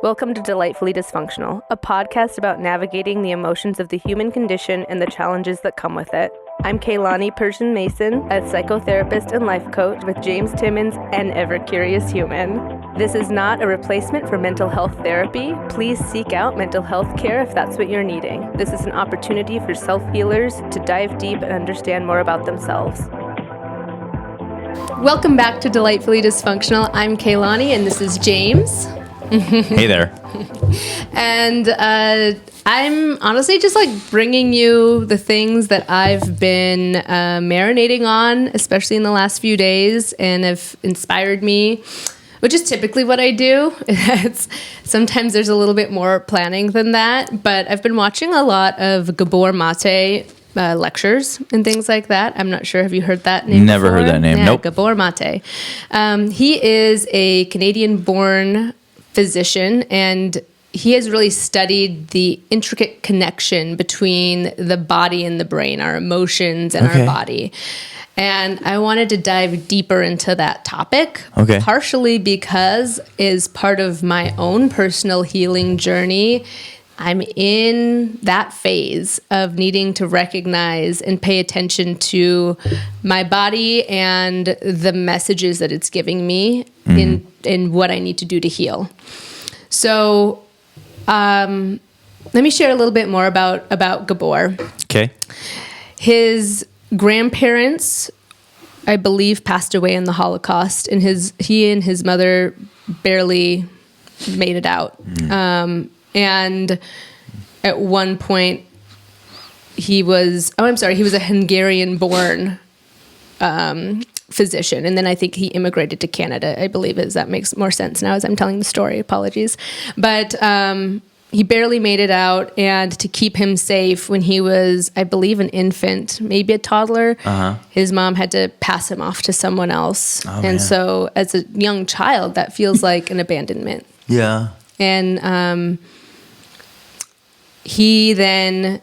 Welcome to Delightfully Dysfunctional, a podcast about navigating the emotions of the human condition and the challenges that come with it. I'm Keilani Persian Mason, a psychotherapist and life coach with James Timmons, an ever-curious human. This is not a replacement for mental health therapy. Please seek out mental health care if that's what you're needing. This is an opportunity for self-healers to dive deep and understand more about themselves. Welcome back to Delightfully Dysfunctional. I'm Keilani, and this is James. Hey there. And I'm honestly just like bringing you the things that I've been marinating on, especially in the last few days, and have inspired me, which is typically what I do. Sometimes there's a little bit more planning than that, but I've been watching a lot of Gabor Mate lectures and things like that. I'm not sure. Have you heard that name Never before? heard that name. Yeah, Nope. Gabor Mate. He is a Canadian-born physician, and he has really studied the intricate connection between the body and the brain, our emotions and our body. And I wanted to dive deeper into that topic, partially because as part of my own personal healing journey, I'm in that phase of needing to recognize and pay attention to my body and the messages that it's giving me in what I need to do to heal. So let me share a little bit more about Gabor. Okay. His grandparents, I believe, passed away in the Holocaust, and he and his mother barely made it out. And at one point, he was a Hungarian-born physician. And then I think he immigrated to Canada, I believe. That makes more sense now as I'm telling the story. Apologies. But he barely made it out. And to keep him safe when he was, I believe, an infant, maybe a toddler, his mom had to pass him off to someone else. So as a young child, that feels like an abandonment. Yeah. And he then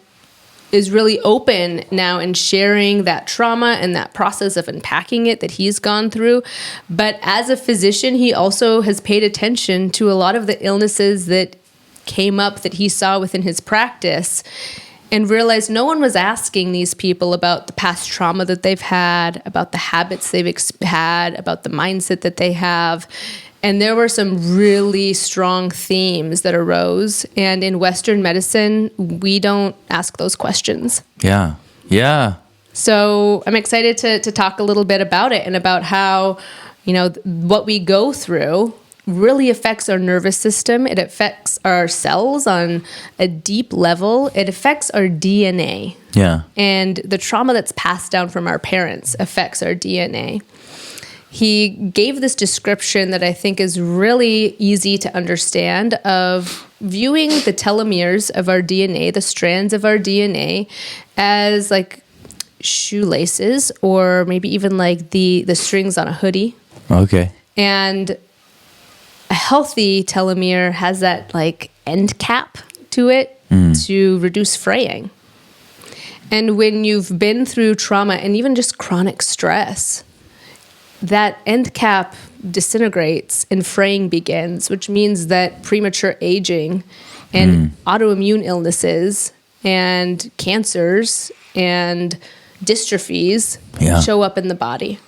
is really open now in sharing that trauma and that process of unpacking it that he's gone through. But as a physician, he also has paid attention to a lot of the illnesses that came up that he saw within his practice and realized no one was asking these people about the past trauma that they've had, about the habits they've had, about the mindset that they have. And there were some really strong themes that arose. And in Western medicine, we don't ask those questions. Yeah. Yeah. So I'm excited to talk a little bit about it and about how, what we go through really affects our nervous system. It affects our cells on a deep level. It affects our DNA. Yeah. And the trauma that's passed down from our parents affects our DNA. He gave this description that I think is really easy to understand of viewing the telomeres of our DNA, the strands of our DNA, as like shoelaces or maybe even like the strings on a hoodie. Okay. And a healthy telomere has that like end cap to it to reduce fraying. And when you've been through trauma and even just chronic stress, that end cap disintegrates and fraying begins, which means that premature aging and autoimmune illnesses and cancers and dystrophies show up in the body.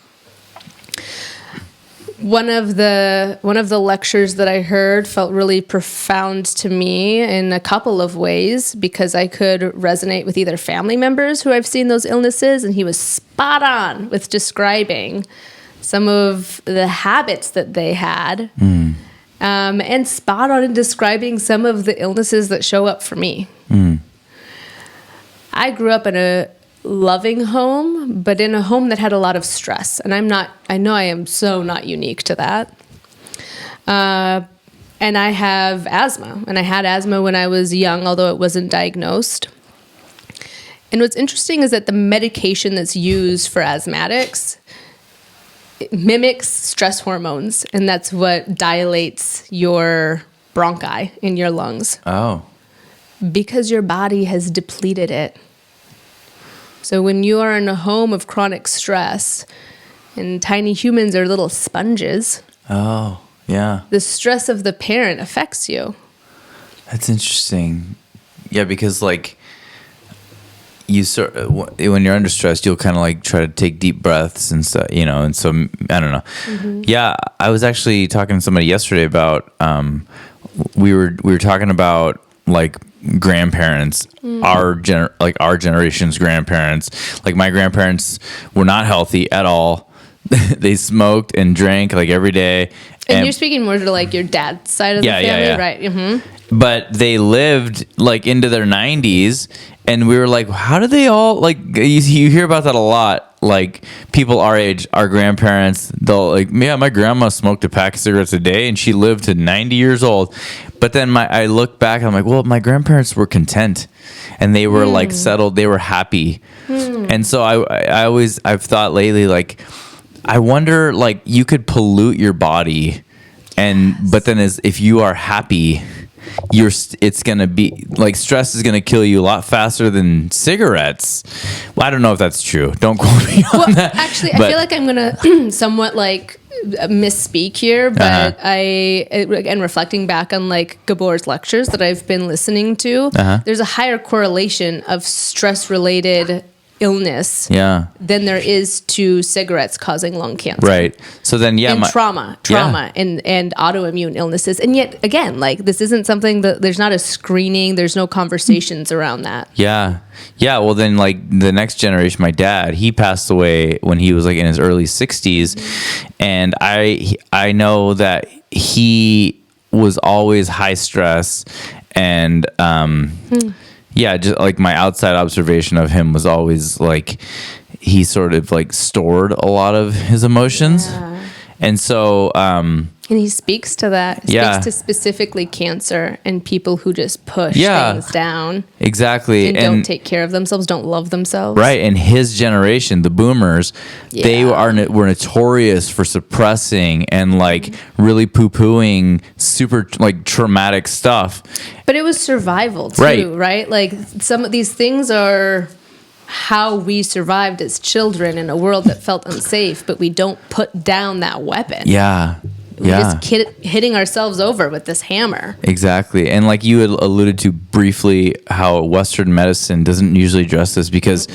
One of the lectures that I heard felt really profound to me in a couple of ways because I could resonate with either family members who I've seen those illnesses, and he was spot on with describing some of the habits that they had, and spot on in describing some of the illnesses that show up for me. I grew up in a loving home, but in a home that had a lot of stress. And I know I am so not unique to that. And I have asthma, and I had asthma when I was young, although it wasn't diagnosed. And what's interesting is that the medication that's used for asthmatics it mimics stress hormones, and that's what dilates your bronchi in your lungs. Oh. Because your body has depleted it. So when you are in a home of chronic stress, and tiny humans are little sponges. Oh, Yeah. The stress of the parent affects you. That's interesting. Yeah, because like you when you're under stress, you'll kind of like try to take deep breaths and stuff, and so I don't know. Mm-hmm. Yeah, I was actually talking to somebody yesterday about we were talking about like grandparents, our generation's grandparents. Like my grandparents were not healthy at all. They smoked and drank like every day. And you're speaking more to like your dad's side of the family, right? Mm-hmm. But they lived like into their 90s, and we were like, how do they all like? You hear about that a lot. Like people our age, our grandparents, they'll like, yeah, my grandma smoked a pack of cigarettes a day, and she lived to 90 years old. But then I look back, and I'm like, well, my grandparents were content, and they were like settled. They were happy, and so I've thought lately, like, I wonder, like, you could pollute your body, but then if you are happy, it's gonna be like stress is gonna kill you a lot faster than cigarettes. Well, I don't know if that's true. Don't quote me on that. Actually, I feel like I'm gonna somewhat like misspeak here, but and reflecting back on like Gabor's lectures that I've been listening to, there's a higher correlation of stress related illness than there is to cigarettes causing lung cancer. Right. So then, and trauma and autoimmune illnesses. And yet again, like this isn't something that there's not a screening, there's no conversations around that. Yeah. Yeah. Well, then like the next generation, my dad, he passed away when he was like in his early 60s. And I know that he was always high stress and, yeah, just like my outside observation of him was always like he sort of like stored a lot of his emotions. Yeah. And so and he speaks to that. He speaks to specifically cancer and people who just push things down. Exactly. And don't take care of themselves, don't love themselves. Right. And his generation, the boomers, they were notorious for suppressing and like really poo-pooing super like traumatic stuff. But it was survival too, right? Like some of these things are how we survived as children in a world that felt unsafe, but we don't put down that weapon. Yeah. We're just hitting ourselves over with this hammer. Exactly. And like you had alluded to briefly how Western medicine doesn't usually address this because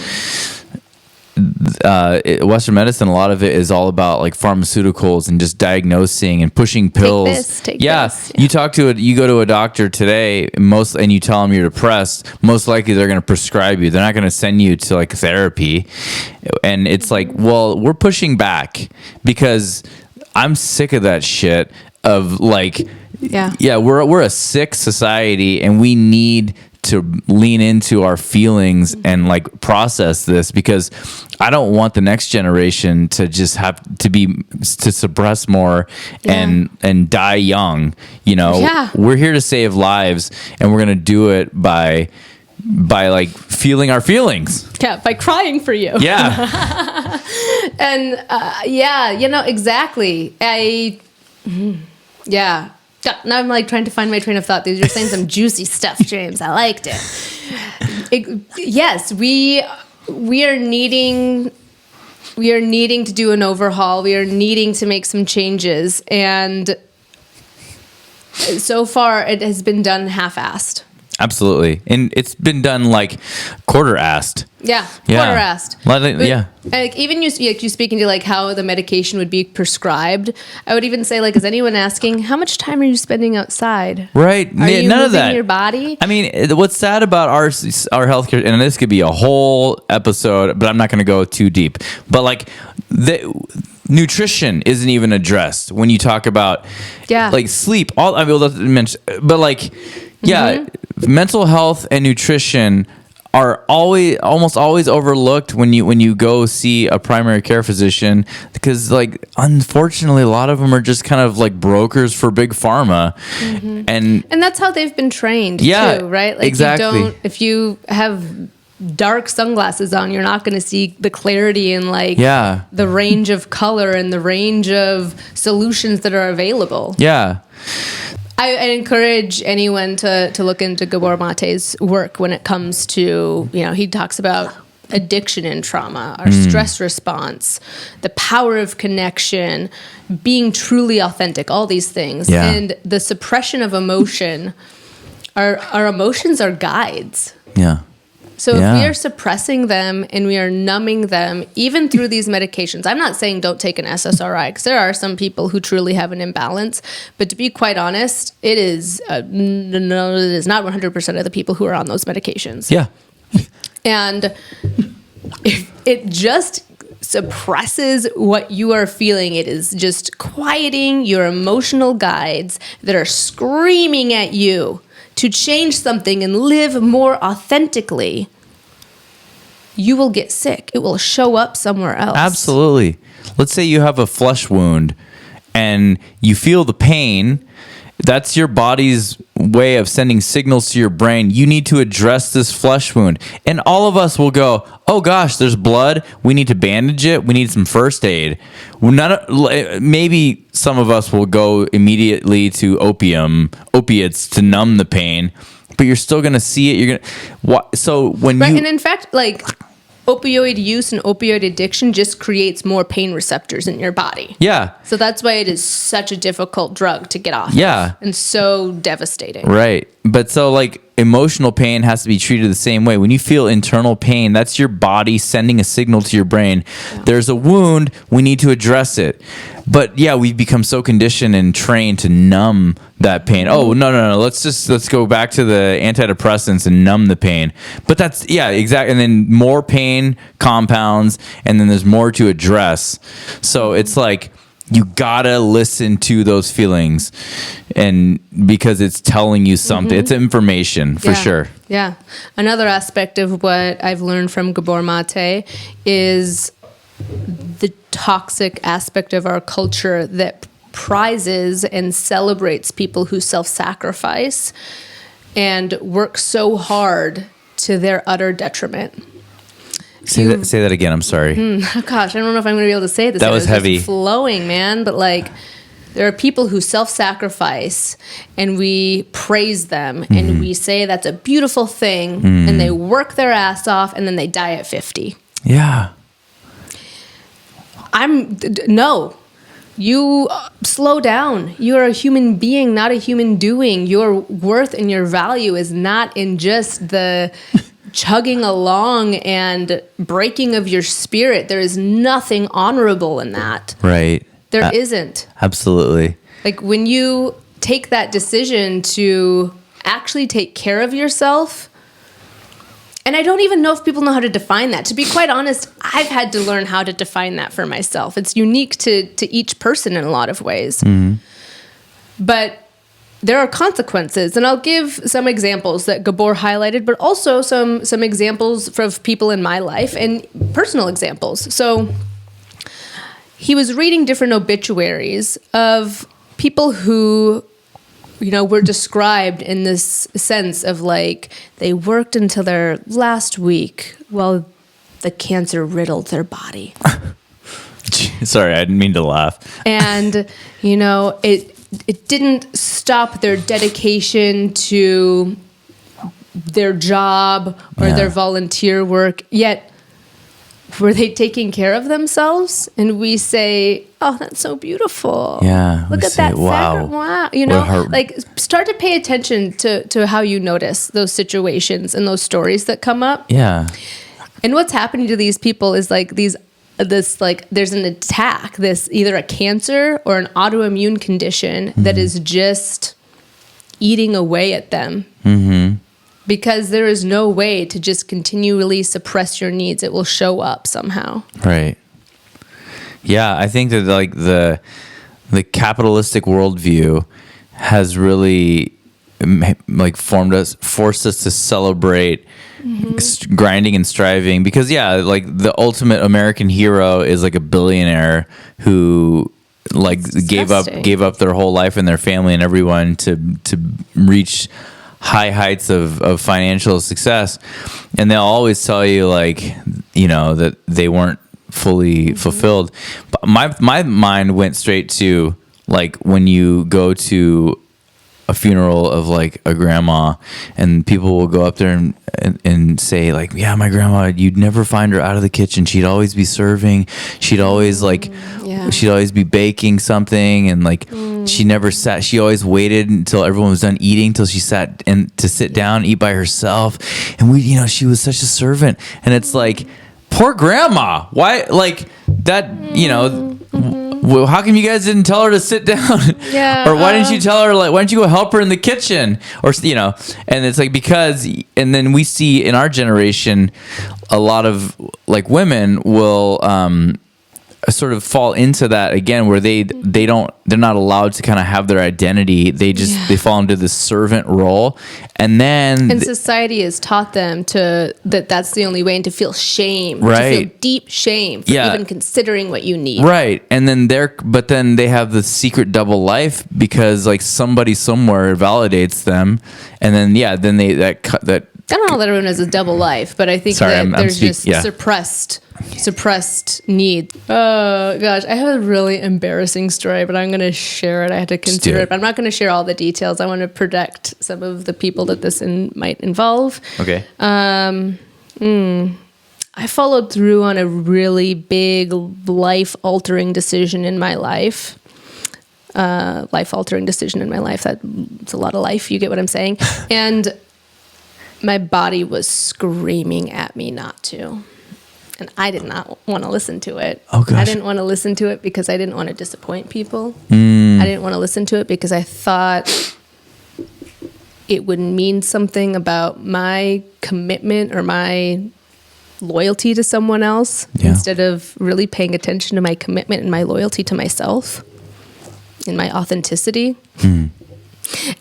Western medicine, a lot of it is all about like pharmaceuticals and just diagnosing and pushing pills. Take this. You go to a doctor today, and you tell them you're depressed. Most likely, they're going to prescribe you. They're not going to send you to like therapy. And it's like, well, we're pushing back because I'm sick of that shit. Of like, we're a sick society, and we need to lean into our feelings and like process this because I don't want the next generation to just have to suppress more and die young. We're here to save lives, and we're gonna do it by like feeling our feelings. Yeah, by crying for you. Yeah. And exactly. Now I'm like trying to find my train of thought. You're saying some juicy stuff, James. I liked it. Yes, we are needing to do an overhaul. We are needing to make some changes, and so far it has been done half-assed. Absolutely. And it's been done like quarter-assed. Yeah, quarter-assed. Yeah. Like even you speaking to like how the medication would be prescribed, I would even say like, is anyone asking how much time are you spending outside? Right. Are you none moving of that. Your body? I mean, what's sad about our healthcare, and this could be a whole episode, but I'm not going to go too deep. But like the nutrition isn't even addressed when you talk about like sleep. But like mental health and nutrition are almost always overlooked when you go see a primary care physician because like unfortunately a lot of them are just kind of like brokers for big pharma and that's how they've been trained too, right? Like exactly. if you have dark sunglasses on, you're not going to see the clarity and like the range of color and the range of solutions that are available. I encourage anyone to look into Gabor Mate's work when it comes to, he talks about addiction and trauma, our stress response, the power of connection, being truly authentic, all these things. Yeah. And the suppression of emotion, our emotions are guides. Yeah. So if we are suppressing them and we are numbing them, even through these medications, I'm not saying don't take an SSRI, because there are some people who truly have an imbalance. But to be quite honest, it is not 100% of the people who are on those medications. Yeah. And if it just suppresses what you are feeling, it is just quieting your emotional guides that are screaming at you to change something and live more authentically. You will get sick. It will show up somewhere else. Absolutely. Let's say you have a flesh wound and you feel the pain. That's your body's way of sending signals to your brain. You need to address this flesh wound. And all of us will go, oh gosh, there's blood. We need to bandage it. We need some first aid. Maybe some of us will go immediately to opiates to numb the pain, but you're still going to see it. And in fact, like, opioid use and opioid addiction just creates more pain receptors in your body. Yeah. So that's why it is such a difficult drug to get off. Yeah. Of and so devastating. Right. But so, like, emotional pain has to be treated the same way. When you feel internal pain, that's your body sending a signal to your brain. Yeah. There's a wound. We need to address it. But yeah, we've become so conditioned and trained to numb that pain. Oh, no. Let's go back to the antidepressants and numb the pain. But that's, yeah, exactly. And then more pain compounds, and then there's more to address. So it's like, you gotta listen to those feelings, and because it's telling you something. It's information for sure. Yeah. Another aspect of what I've learned from Gabor Mate is the toxic aspect of our culture that prizes and celebrates people who self-sacrifice and work so hard to their utter detriment. Say that again. I'm sorry. Gosh, I don't know if I'm going to be able to say this. That was heavy. Just flowing, man. But like, there are people who self-sacrifice, and we praise them, and we say that's a beautiful thing, and they work their ass off, and then they die at 50. Yeah. No. You slow down. You're a human being, not a human doing. Your worth and your value is not in just the chugging along and breaking of your spirit. There is nothing honorable in that. Right. There isn't. Absolutely. Like, when you take that decision to actually take care of yourself, and I don't even know if people know how to define that. To be quite honest, I've had to learn how to define that for myself. It's unique to each person in a lot of ways. But there are consequences, and I'll give some examples that Gabor highlighted, but also some examples from people in my life and personal examples. So he was reading different obituaries of people who, were described in this sense of like, they worked until their last week while the cancer riddled their body. Sorry, I didn't mean to laugh. And, it didn't stop their dedication to their job or their volunteer work. Yet, were they taking care of themselves? And we say, oh, that's so beautiful. Yeah. Look at that. Wow. Like, start to pay attention to how you notice those situations and those stories that come up. Yeah. And what's happening to these people is like there's an attack, this either a cancer or an autoimmune condition that is just eating away at them. Because there is no way to just continually suppress your needs. It will show up somehow. Right. Yeah, I think that like the capitalistic worldview has really like forced us to celebrate grinding and striving, because like the ultimate American hero is like a billionaire who like gave up their whole life and their family and everyone to reach high heights of financial success, and they'll always tell you like that they weren't fully fulfilled. But my mind went straight to like when you go to a funeral of like a grandma, and people will go up there and say like, yeah, my grandma, you'd never find her out of the kitchen. She'd always be serving. She'd always she'd always be baking something, and like she never sat. She always waited until everyone was done eating till she sat and to sit down and eat by herself. And we, she was such a servant. And it's like, poor grandma. Why like that? Well, how come you guys didn't tell her to sit down? Yeah. Or why didn't you tell her, like, why don't you go help her in the kitchen? Or, and it's like, because, and then we see in our generation, a lot of like women will, sort of fall into that again, where they're not allowed to kind of have their identity. They they fall into this servant role, and society has taught them that's the only way, and to feel shame, right? To feel deep shame for even considering what you need, right? And then they have the secret double life because like somebody somewhere validates them, and then that. I don't know that everyone has a double life, but I think there's suppressed need. Oh gosh, I have a really embarrassing story, but I'm going to share it. I had to consider it, but I'm not going to share all the details. I want to protect some of the people that this might involve. Okay. I followed through on a really big life-altering decision in my life. Life-altering decision in my life. That's a lot of life. You get what I'm saying? And my body was screaming at me not to. And I did not want to listen to it. Oh, gosh. I didn't want to listen to it because I didn't want to disappoint people. I didn't want to listen to it because I thought it would mean something about my commitment or my loyalty to someone else instead of really paying attention to my commitment and my loyalty to myself and my authenticity.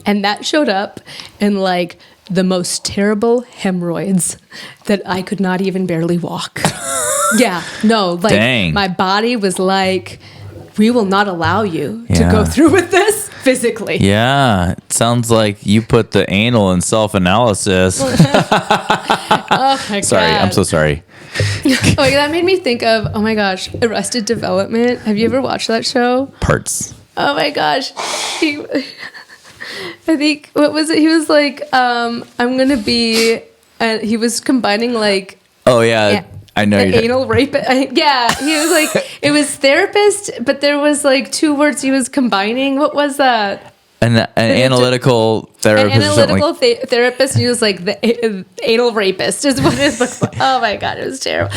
And that showed up in like the most terrible hemorrhoids that I could not even barely walk. Dang. My body was like, we will not allow you to go through with this physically. Yeah. It sounds like you put the anal in self-analysis. Oh my Sorry, God. I'm so sorry. That made me think of, oh my gosh, Arrested Development. Have you ever watched that show? Parts. Oh my gosh. I think, what was it? He was like, I'm going to be, he was combining like. Oh, yeah. I know. Anal rape. He was like, it was therapist, but there was like two words he was combining. What was that? An analytical therapist. An analytical therapist. And he was like, the anal rapist is what it looked like. Oh my God, it was terrible.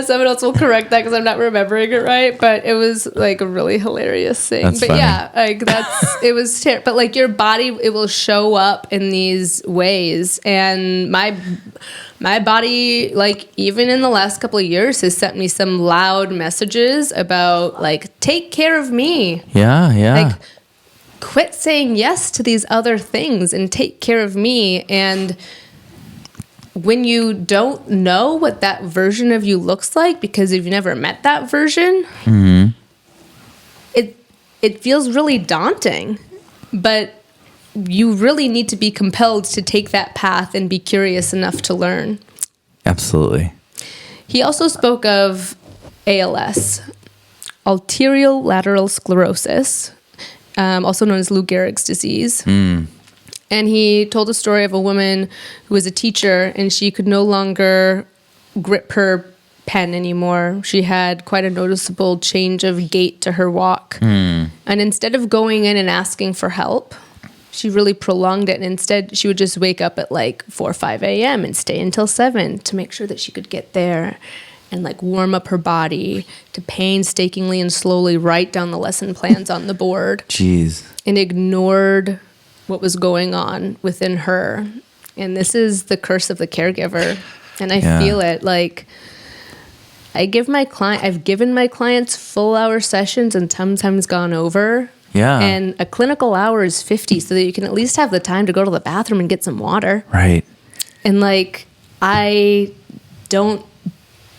Someone else will correct that because I'm not remembering it right, but it was like a really hilarious thing. That's funny. It was terrible. But like your body, it will show up in these ways, and my body, like even in the last couple of years, has sent me some loud messages about like, take care of me. Yeah. Like, quit saying yes to these other things and take care of me. And when you don't know what that version of you looks like because you've never met that version, it feels really daunting. But you really need to be compelled to take that path and be curious enough to learn. Absolutely. He also spoke of ALS, arterial lateral sclerosis, also known as Lou Gehrig's disease. And he told a story of a woman who was a teacher, and she could no longer grip her pen anymore. She had quite a noticeable change of gait to her walk. And instead of going in and asking for help, she really prolonged it. And instead, she would just wake up at like 4 or 5 a.m. and stay until 7 to make sure that she could get there and like warm up her body, to painstakingly and slowly write down the lesson plans on the board. Jeez. And ignored what was going on within her. And this is the curse of the caregiver. And I feel it. Like, I've given my clients full hour sessions and sometimes gone over. Yeah. And a clinical hour is 50, so that you can at least have the time to go to the bathroom and get some water. Right. And like, I don't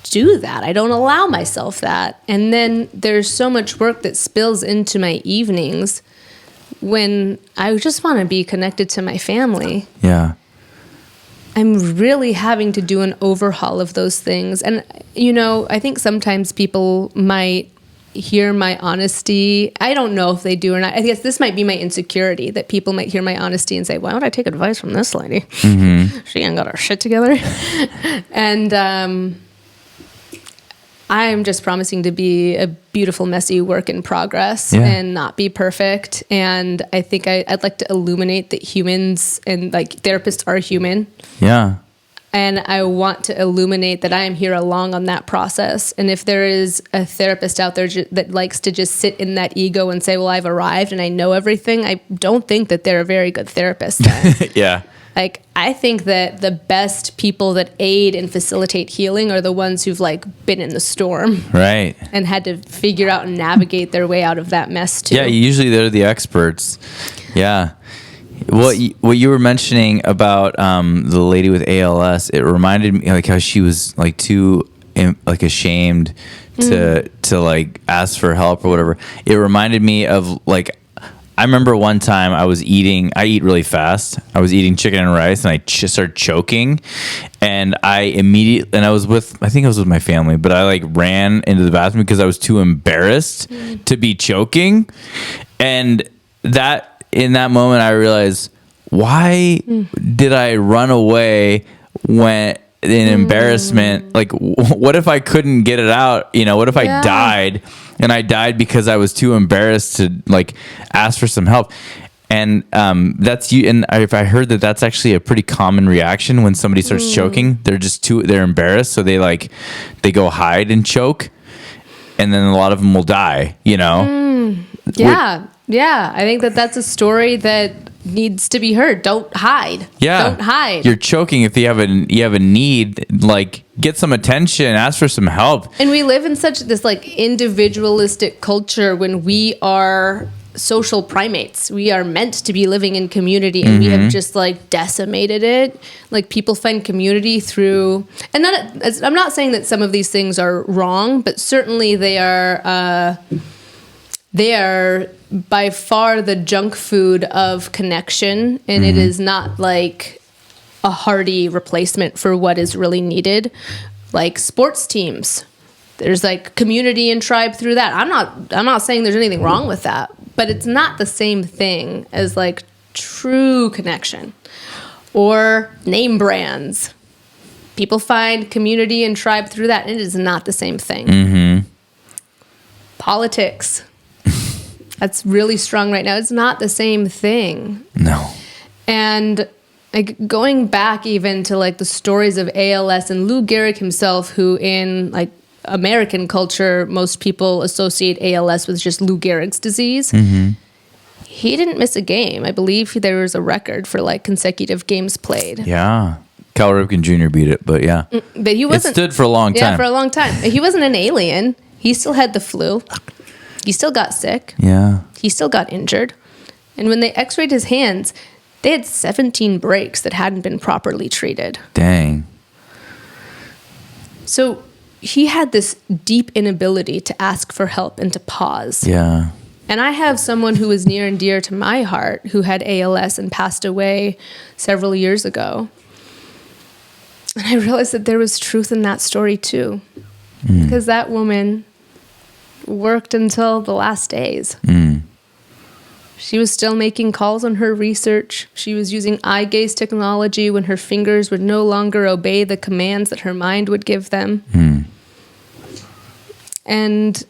do that. I don't allow myself that. And then there's so much work that spills into my evenings when I just want to be connected to my family. Yeah. I'm really having to do an overhaul of those things. And, I think sometimes people might hear my honesty. I don't know if they do or not. I guess this might be my insecurity, that people might hear my honesty and say, why would I take advice from this lady? She ain't got her shit together. And I'm just promising to be a beautiful, messy work in progress and not be perfect. And I think I'd like to illuminate that humans and like therapists are human. Yeah. And I want to illuminate that I am here along on that process. And if there is a therapist out there that likes to just sit in that ego and say, well, I've arrived and I know everything, I don't think that they're a very good therapist then. Yeah. Like, I think that the best people that aid and facilitate healing are the ones who've like been in the storm. Right. And had to figure out and navigate their way out of that mess too. Yeah, usually they're the experts. Yeah. What you were mentioning about the lady with ALS, it reminded me like how she was like too like ashamed to like ask for help or whatever. It reminded me of like, I remember one time I eat really fast. I was eating chicken and rice and I just started choking, and I was with my family, but I like ran into the bathroom because I was too embarrassed to be choking. And in that moment I realized, why did I run away when in embarrassment? Like, what if I couldn't get it out? What if I died? And I died because I was too embarrassed to like ask for some help. And that's you. And if I heard that's actually a pretty common reaction when somebody starts choking, they're embarrassed. So they go hide and choke. And then a lot of them will die, Yeah. I think that's a story that needs to be heard. Don't hide. Yeah. Don't hide. You're choking if you have a need, like get some attention, ask for some help. And we live in such this like individualistic culture when we are social primates. We are meant to be living in community, and we have just like decimated it. Like, people find community through, and I'm not saying that some of these things are wrong, but certainly they are by far the junk food of connection, and it is not like a hearty replacement for what is really needed. Like sports teams, there's like community and tribe through that. I'm not saying there's anything wrong with that, but it's not the same thing as like true connection. Or name brands, people find community and tribe through that, and it is not the same thing. Politics, that's really strong right now. It's not the same thing. No. And like going back even to like the stories of ALS and Lou Gehrig himself, who in like American culture, most people associate ALS with just Lou Gehrig's disease. He didn't miss a game. I believe there was a record for like consecutive games played. Yeah. Cal Ripken Jr. beat it, but yeah. But he wasn't. It stood for a long time. Yeah, for a long time. He wasn't an alien. He still had the flu. He still got sick. Yeah. He still got injured. And when they x-rayed his hands, they had 17 breaks that hadn't been properly treated. Dang. So he had this deep inability to ask for help and to pause. Yeah. And I have someone who is near and dear to my heart who had ALS and passed away several years ago. And I realized that there was truth in that story too. Because that woman worked until the last days. She was still making calls on her research. She was using eye gaze technology when her fingers would no longer obey the commands that her mind would give them. And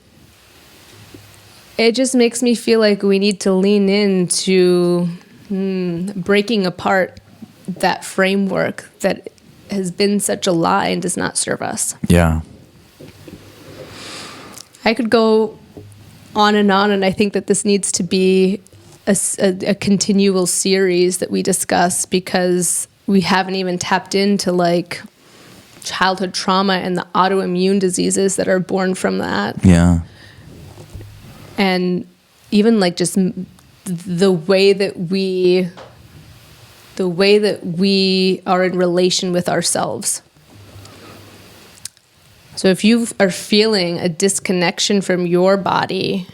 it just makes me feel like we need to lean into breaking apart that framework that has been such a lie and does not serve us. Yeah. I could go on, and I think that this needs to be a continual series that we discuss, because we haven't even tapped into like childhood trauma and the autoimmune diseases that are born from that. Yeah. And even like just the way that we are in relation with ourselves. So if you are feeling a disconnection from your body,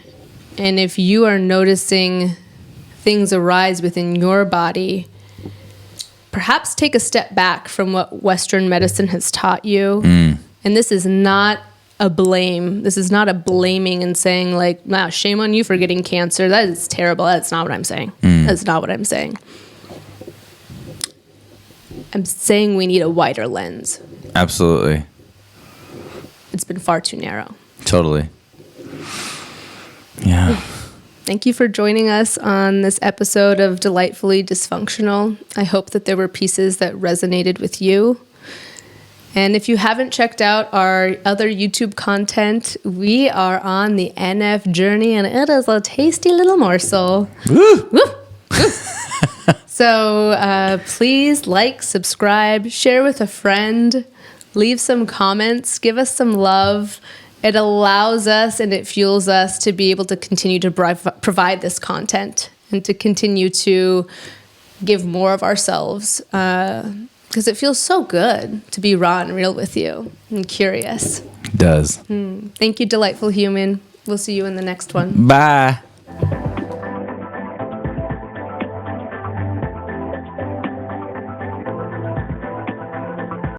and if you are noticing things arise within your body, perhaps take a step back from what Western medicine has taught you. And this is not a blame. This is not a blaming and saying like, "Wow, shame on you for getting cancer. That is terrible." That's not what I'm saying. That's not what I'm saying. I'm saying we need a wider lens. Absolutely. It's been far too narrow. Totally. Yeah. Thank you for joining us on this episode of Delightfully Dysfunctional. I hope that there were pieces that resonated with you. And if you haven't checked out our other YouTube content, we are on the NF journey, and it is a tasty little morsel. Woo! Woo! So please like, subscribe, share with a friend, leave some comments, give us some love. It allows us and it fuels us to be able to continue to provide this content and to continue to give more of ourselves because it feels so good to be raw and real with you and curious. It does. Thank you, Delightful Human. We'll see you in the next one. Bye.